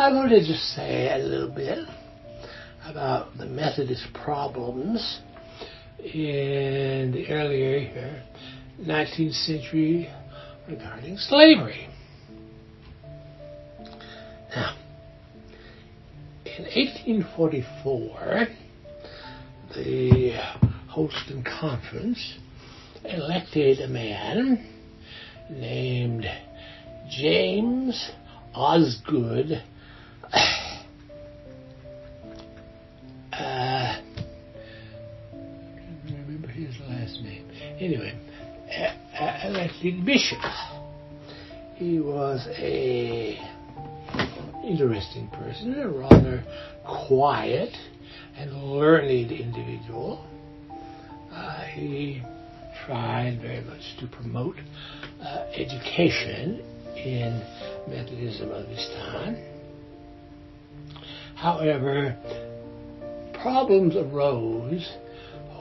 I'm going to just say a little bit about the Methodist problems in the earlier 19th century regarding slavery. Now, in 1844, the Holston Conference elected a man named James Osgood remember his last name. Anyway, elected bishop. He was a interesting person, a rather quiet and learned individual. He tried very much to promote education in Methodism of his time. However, problems arose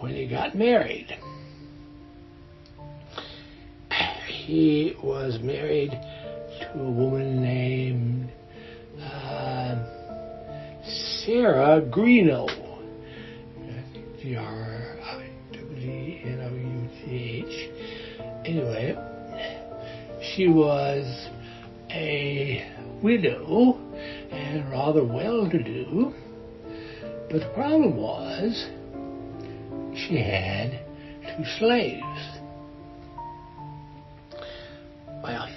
when he got married. He was married to a woman named Sarah Greenough, Grwinouth. Anyway, she was a widow and rather well-to-do, but the problem was she had 2 slaves. Well,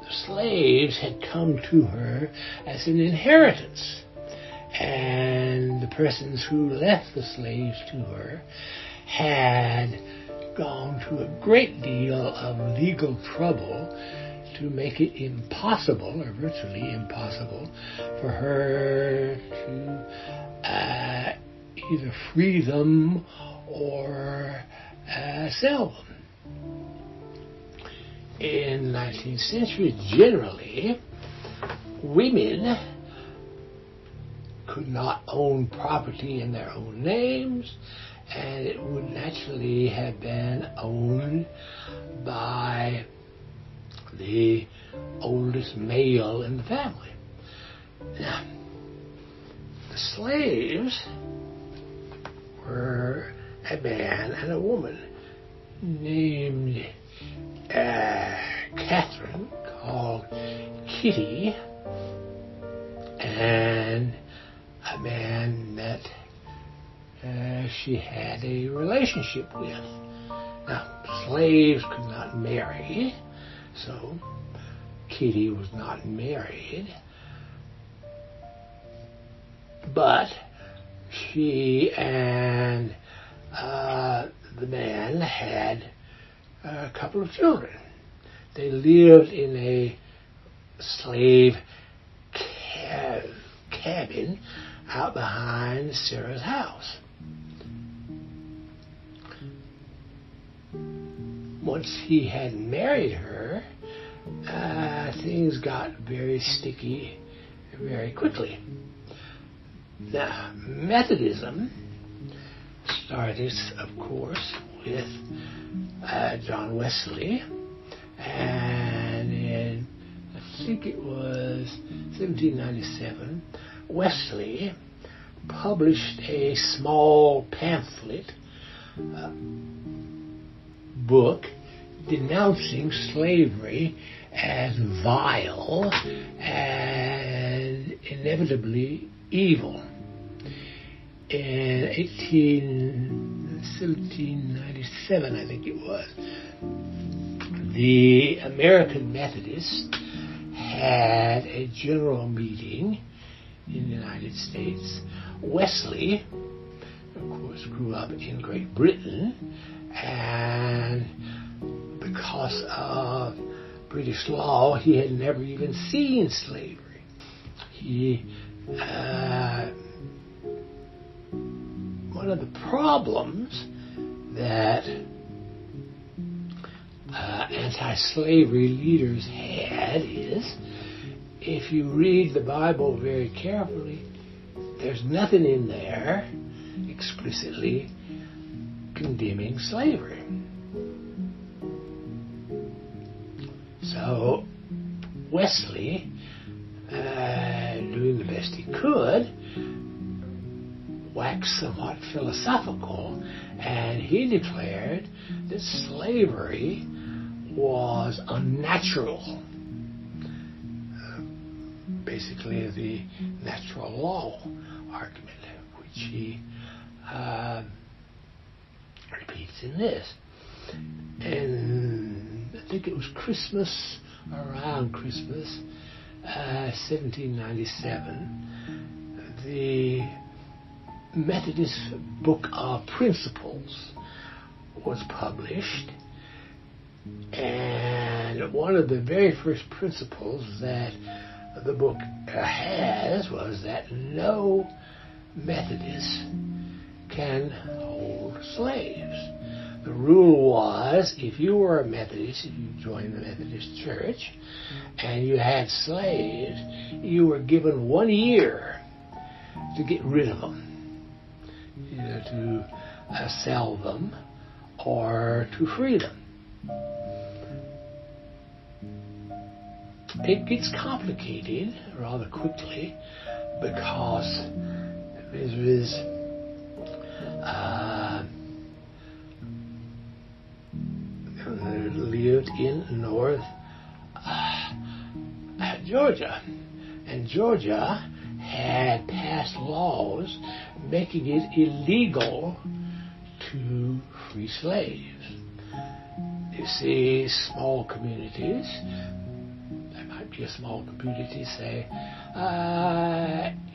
the slaves had come to her as an inheritance, and the persons who left the slaves to her had gone to a great deal of legal trouble to make it impossible, or virtually impossible, for her to either free them or sell them. In the 19th century, generally, women could not own property in their own names, and it would naturally have been owned by the oldest male in the family. Now, the slaves were a man and a woman named Catherine, called Kitty, and a man that she had a relationship with. Now, slaves could not marry, so Kitty was not married, but she and the man had a couple of children. They lived in a slave cabin out behind Sarah's house. Once he had married her, things got very sticky very quickly. Now, Methodism started, of course, with John Wesley, and in, I think it was 1797, Wesley published a small pamphlet book denouncing slavery as vile and inevitably evil. In 1797, I think it was, the American Methodists had a general meeting in the United States. Wesley, of course, grew up in Great Britain, and because of British law, he had never even seen slavery. One of the problems that anti-slavery leaders had is, if you read the Bible very carefully, there's nothing in there explicitly condemning slavery. So Wesley doing the best he could, waxed somewhat philosophical, and he declared that slavery was unnatural. Basically, the natural law argument, which he repeats in this. And I think it was Christmas, around Christmas, 1797, the Methodist Book of Principles was published, and one of the very first principles that the book has was that no Methodist can hold slaves. The rule was, if you were a Methodist, if you joined the Methodist Church, and you had slaves, you were given 1 year to get rid of them, either to sell them or to free them. It gets complicated rather quickly because there is lived in North Georgia, and Georgia had passed laws making it illegal to free slaves. You see, small communities, there might be a small community, say,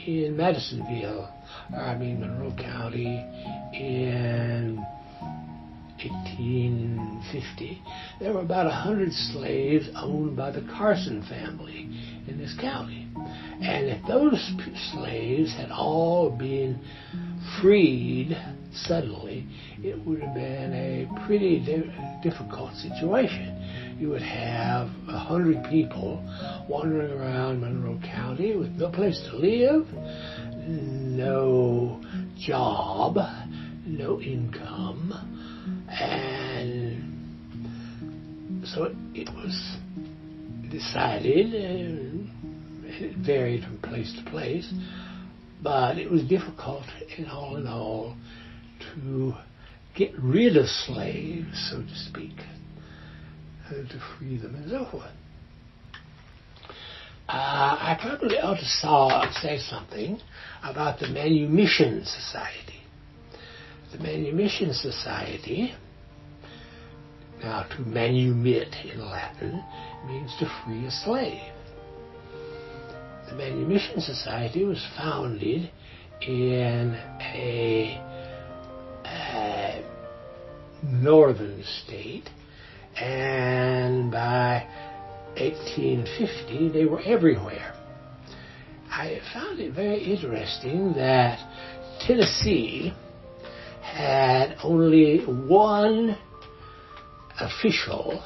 in Monroe County in 1850, there were about 100 slaves owned by the Carson family in this county. And if those slaves had all been freed suddenly, it would have been a pretty difficult situation. You would have 100 people wandering around Monroe County with no place to live, no job, no income, and so it was decided, it varied from place to place, but it was difficult in all to get rid of slaves, so to speak, to free them and so forth. I probably ought to say something about the Manumission Society. The Manumission Society, now to manumit in Latin, means to free a slave. The Manumission Society was founded in a northern state, and by 1850 they were everywhere. I found it very interesting that Tennessee had only one official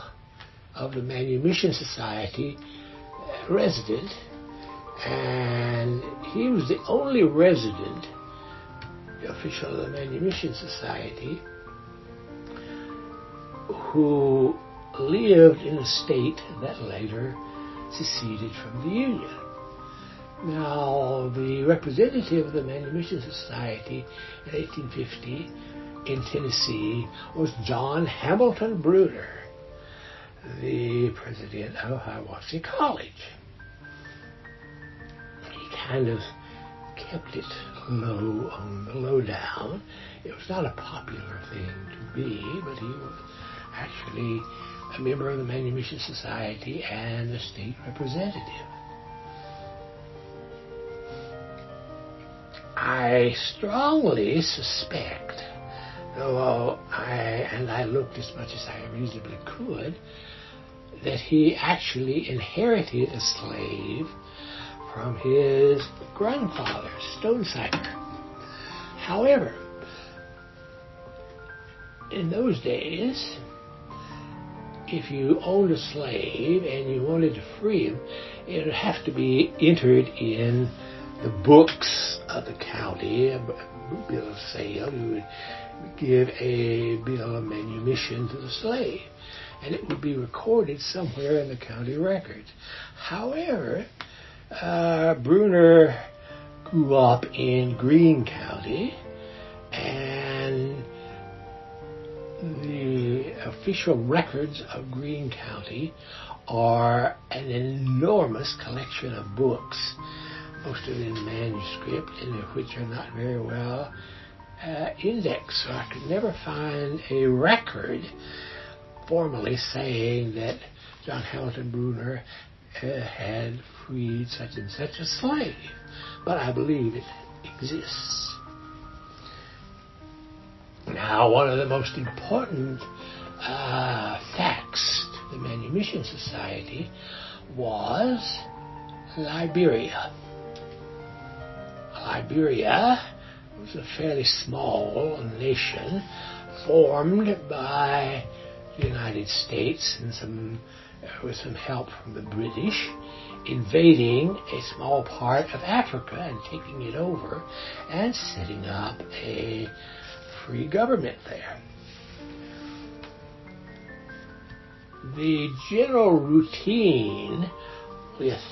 of the Manumission Society resident, and he was the only resident official of the Manumission Society who lived in a state that later seceded from the Union. Now, the representative of the Manumission Society in 1850 in Tennessee was John Hamilton Bruner, the president of Hiwassee College. He kind of kept it low on the lowdown. It was not a popular thing to be, but he was actually a member of the Manumission Society and the state representative. I strongly suspect, though I looked as much as I reasonably could, that he actually inherited a slave from his grandfather, Stonecipher. However, in those days, if you owned a slave and you wanted to free him, it would have to be entered in the books of the county, a bill of sale. You would give a bill of manumission to the slave, and it would be recorded somewhere in the county records. However, Bruner grew up in Greene County, and the official records of Greene County are an enormous collection of books, most of them in manuscript, and which are not very well indexed. So I could never find a record formally saying that John Hamilton Bruner had freed such and such a slave, but I believe it exists. Now, one of the most important facts to the Manumission Society was Liberia. Liberia was a fairly small nation formed by the United States and with some help from the British, invading a small part of Africa and taking it over and setting up a free government there. The general routine with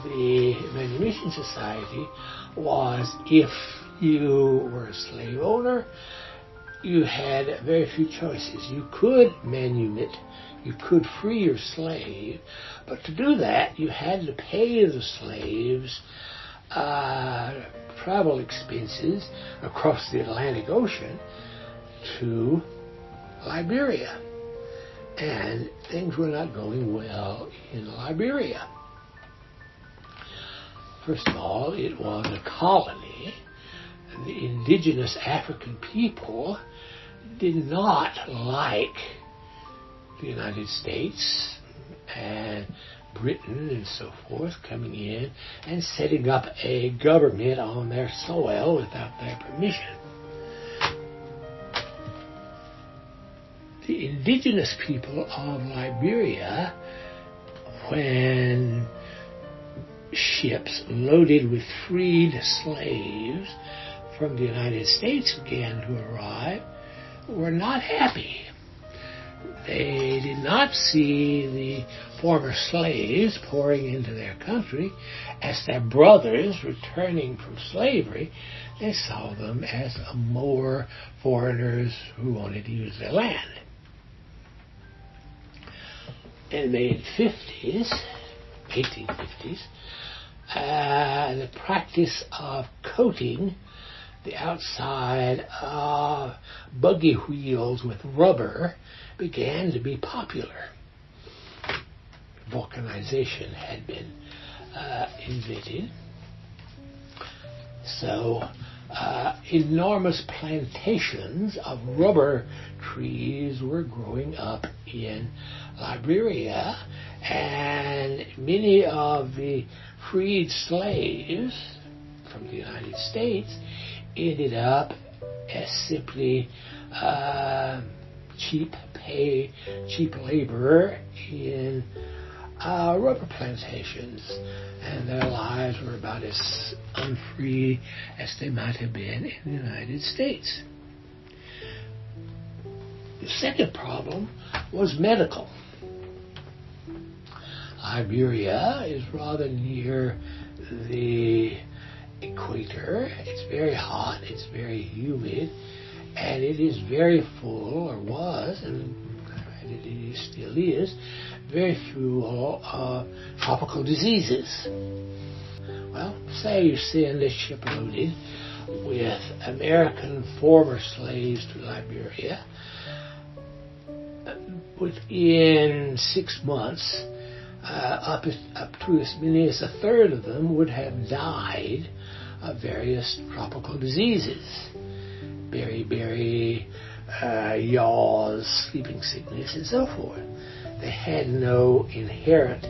the Manumission Society was, if you were a slave owner, you had very few choices. You could manumit, you could free your slave, but to do that you had to pay the slaves travel expenses across the Atlantic Ocean to Liberia. And things were not going well in Liberia. First of all, it was a colony. The indigenous African people did not like the United States and Britain and so forth coming in and setting up a government on their soil without their permission. The indigenous people of Liberia, when ships loaded with freed slaves from the United States began to arrive, were not happy. They did not see the former slaves pouring into their country as their brothers returning from slavery. They saw them as more foreigners who wanted to use their land. In the 1850s, the practice of coating the outside of buggy wheels with rubber began to be popular. Vulcanization had been invented. So enormous plantations of rubber trees were growing up in Liberia, and many of the freed slaves from the United States ended up as simply cheap labor in rubber plantations, and their lives were about as unfree as they might have been in the United States. The second problem was medical. Liberia is rather near the equator. It's very hot, it's very humid, and it is very full, or was, and it still is, very full of tropical diseases. Well, say you send a ship loaded with American former slaves to Liberia. Within 6 months, up to as many as a third of them would have died of various tropical diseases. Beriberi, yaws, sleeping sickness, and so forth. They had no inherent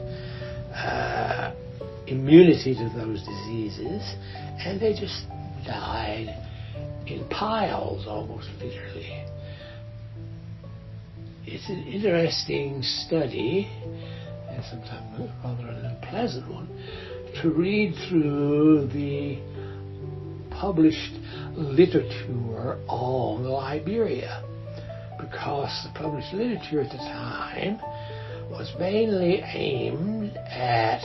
immunity to those diseases, and they just died in piles, almost literally. It's an interesting study, and sometimes rather an unpleasant one, to read through the published literature on Liberia, because the published literature at the time was mainly aimed at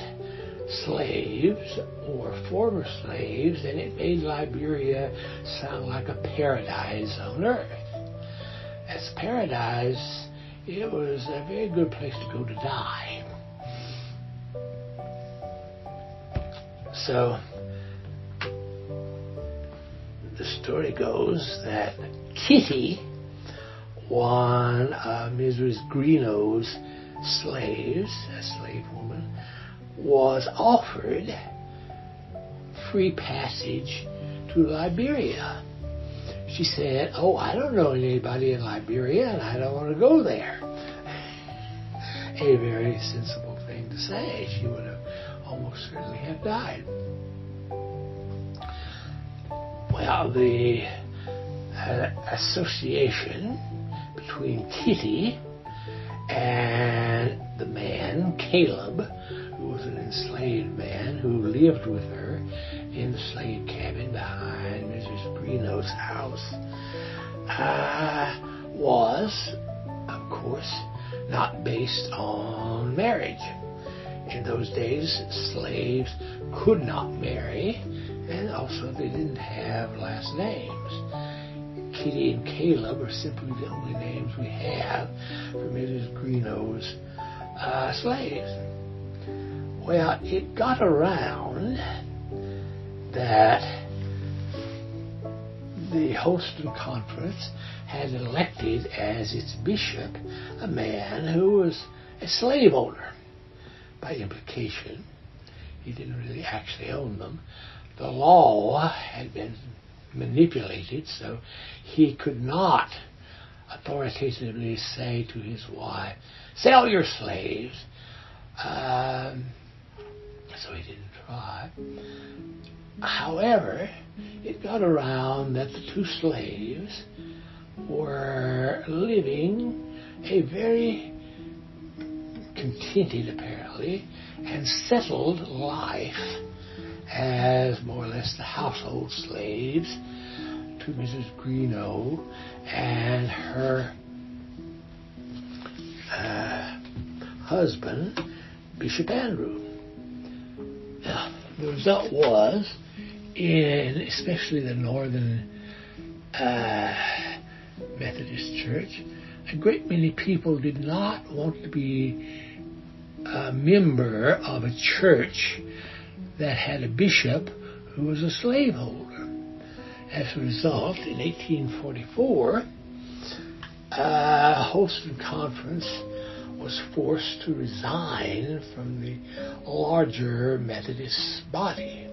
slaves or former slaves, and it made Liberia sound like a paradise on earth. As paradise, it was a very good place to go to die. So, the story goes that Kitty, one of Mrs. Greenow's slaves, a slave woman, was offered free passage to Liberia. She said, "Oh, I don't know anybody in Liberia and I don't want to go there." A very sensible thing to say. She would have almost certainly have died. Well, the association between Kitty and the man, Caleb, who was an enslaved man who lived with her in the slave cabin behind Mrs. Greenow's house, was, of course, not based on marriage. In those days, slaves could not marry, and also they didn't have last names. Kitty and Caleb are simply the only names we have for Mrs. Greenow's slaves. Well, it got around that the Holston Conference had elected as its bishop a man who was a slave owner. By implication, he didn't really actually own them. The law had been manipulated, so he could not authoritatively say to his wife, "Sell your slaves." So he didn't try. However, it got around that the two slaves were living a very contented, apparently, and settled life as more or less the household slaves to Mrs. Greenough and her husband, Bishop Andrew. Now, the result was, in especially the northern Methodist Church, a great many people did not want to be a member of a church that had a bishop who was a slaveholder. As a result, in 1844, Holston Conference was forced to resign from the larger Methodist body.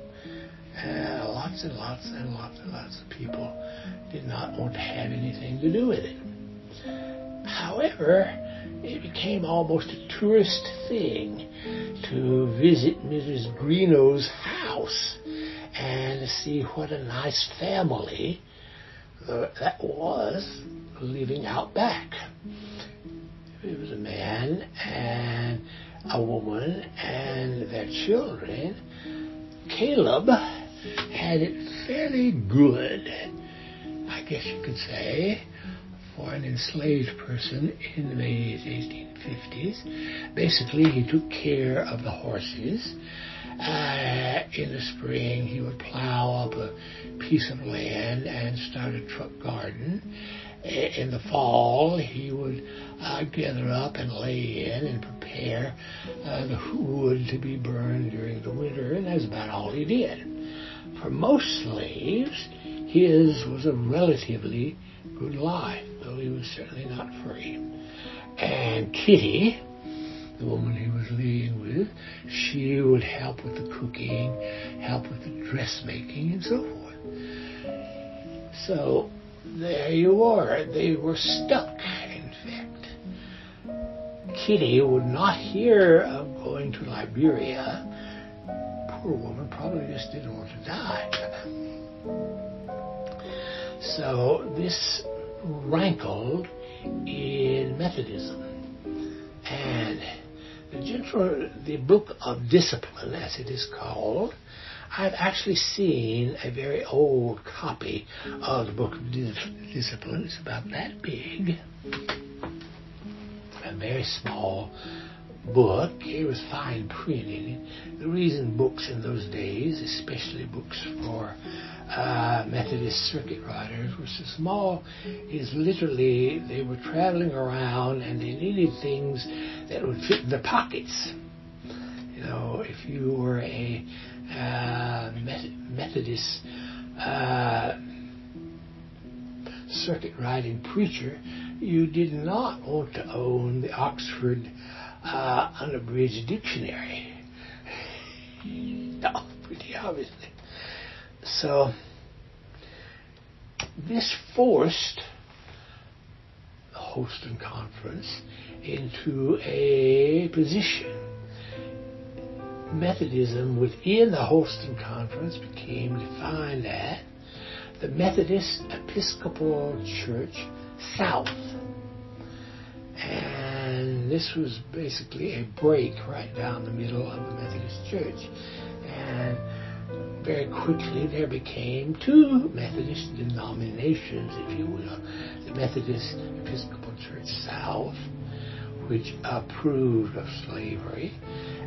Lots and lots and lots and lots of people did not want to have anything to do with it. However, it became almost a tourist thing to visit Mrs. Greenow's house and to see what a nice family that was living out back. It was a man and a woman and their children. Caleb had it fairly good, I guess you could say, for an enslaved person in the late 1850s. Basically, he took care of the horses. In the spring, he would plow up a piece of land and start a truck garden. In the fall, he would gather up and lay in and prepare the wood to be burned during the winter, and that's about all he did. For most slaves, his was a relatively good life, though he was certainly not free. And Kitty, the woman he was living with, she would help with the cooking, help with the dressmaking, and so forth. So there you are. They were stuck, in fact. Kitty would not hear of going to Liberia. Poor woman probably just didn't want to die. So this rankled in Methodism. And the Book of Discipline, as it is called, I've actually seen a very old copy of the Book of Discipline. It's about that big. A very small book. It was fine printing. The reason books in those days, especially books for Methodist circuit riders, were so small is literally they were traveling around and they needed things that would fit in their pockets. You know, if you were a Methodist circuit riding preacher, you did not want to own the Oxford Unabridged Dictionary. No, pretty obviously. So this forced the Holston Conference into a position. Methodism within the Holston Conference became defined as the Methodist Episcopal Church South. And this was basically a break right down the middle of the Methodist Church. And very quickly there became two Methodist denominations, if you will. The Methodist Episcopal Church South, which approved of slavery,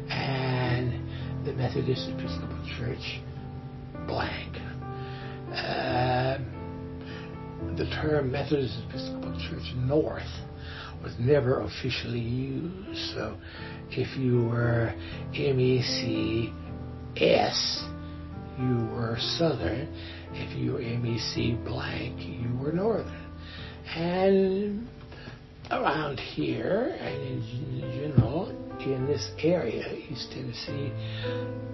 and the Methodist Episcopal Church blank. The term Methodist Episcopal Church North was never officially used. So if you were MECS, you were Southern. If you were MEC blank, you were Northern. And around here, and in general, in this area, East Tennessee,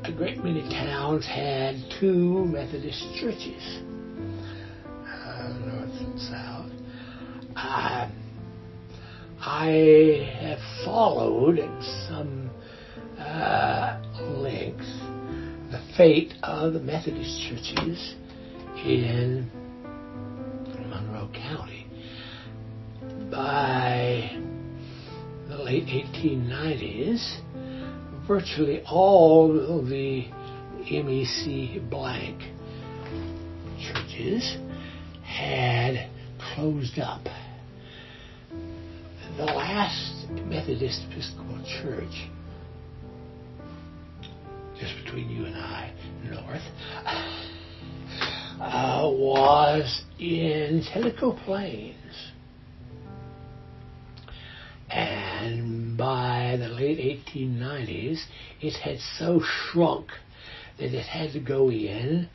a great many towns had two Methodist churches, North and South. I have followed at some length the fate of the Methodist churches in Monroe County. By the late 1890s, virtually all of the MEC blank churches had closed up. The last Methodist Episcopal Church, just between you and I, north, was in Tellico Plains. And by the late 1890s, it had so shrunk that it had to go in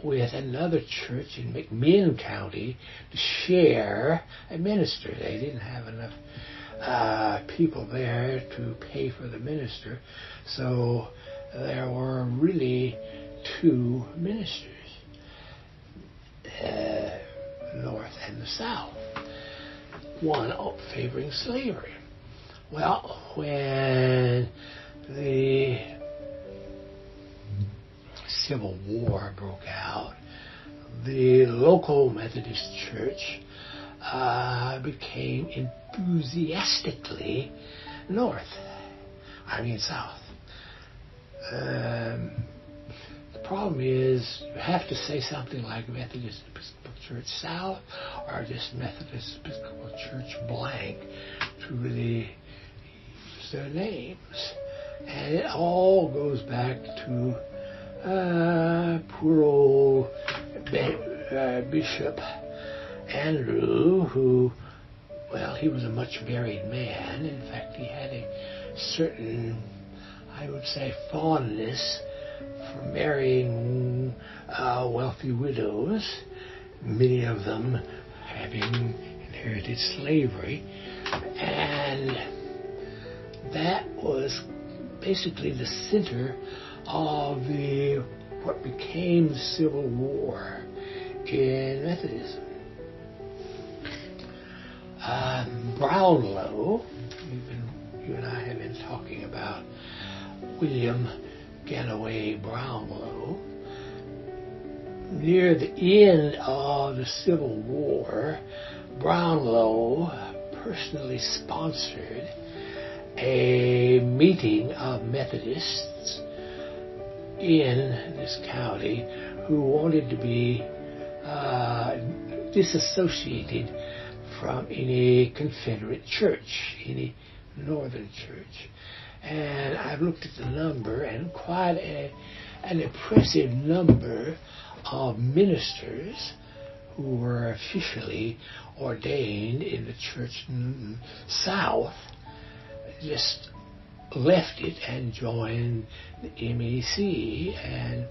with another church in McMinn County to share a minister. They didn't have enough people there to pay for the minister, so there were really two ministers, north and the south, one favoring slavery. Well, when the Civil War broke out, the local Methodist church became enthusiastically south. The problem is you have to say something like Methodist Episcopal Church South or just Methodist Episcopal Church blank to really use their names. And it all goes back to poor old Bishop Andrew, who, well, he was a much married man. In fact, he had a certain, I would say, fondness for marrying wealthy widows, many of them having inherited slavery. And that was basically the center of what became the Civil War in Methodism. Brownlow, you and I have been talking about William Ganaway Brownlow. Near the end of the Civil War, Brownlow personally sponsored a meeting of Methodists in this county who wanted to be disassociated from any Confederate church, any Northern church. And I've looked at the number, and quite an impressive number of ministers who were officially ordained in the church South just left it and joined the MEC and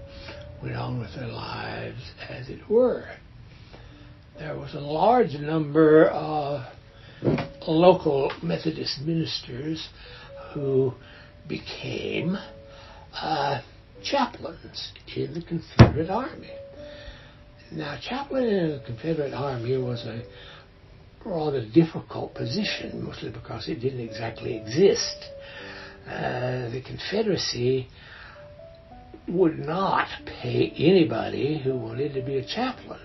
went on with their lives as it were. There was a large number of local Methodist ministers who became chaplains in the Confederate Army. Now, chaplain in the Confederate Army was a rather difficult position, mostly because it didn't exactly exist. The Confederacy would not pay anybody who wanted to be a chaplain.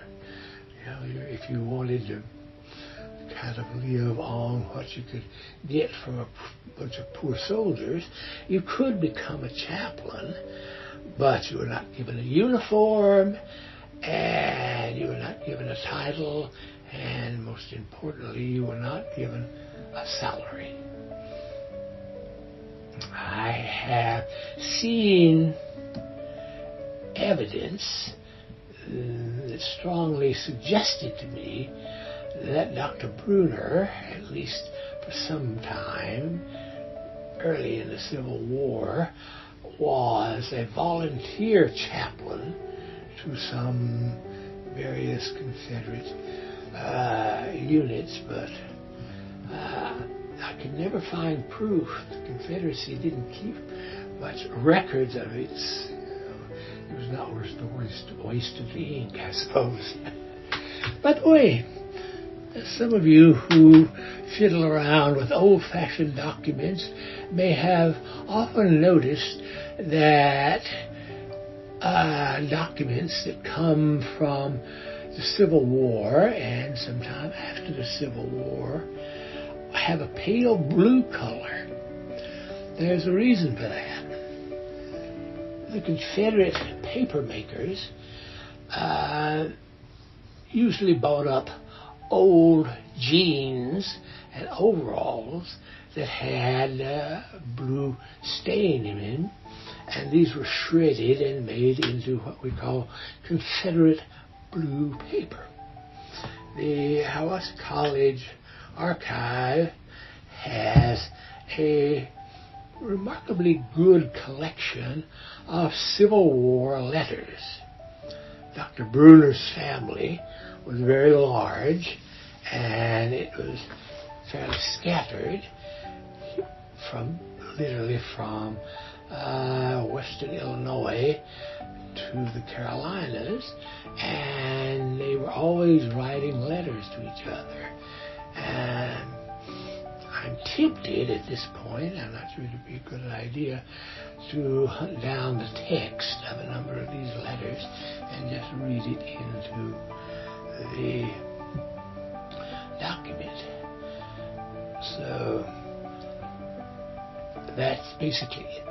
You know, if you wanted to kind of live on what you could get from a bunch of poor soldiers, you could become a chaplain, but you were not given a uniform, and you were not given a title, and most importantly, you were not given a salary. I have seen evidence that strongly suggested to me that Dr. Bruner, at least for some time early in the Civil War, was a volunteer chaplain to some various Confederate units, but I could never find proof. The Confederacy didn't keep much records of it. It was not worth the waste of the ink, I suppose. By the way, some of you who fiddle around with old-fashioned documents may have often noticed that documents that come from the Civil War and sometime after the Civil War have a pale blue color. There's a reason for that. The Confederate paper makers usually bought up old jeans and overalls that had blue stain in them, and these were shredded and made into what we call Confederate blue paper. The Hiwassee College archive has a remarkably good collection of Civil War letters. Dr. Bruner's family was very large, and it was fairly scattered literally from western Illinois to the Carolinas, and they were always writing letters to each other. And I'm tempted at this point, I'm not sure it would be a good idea, to hunt down the text of a number of these letters and just read it into the document. So that's basically it.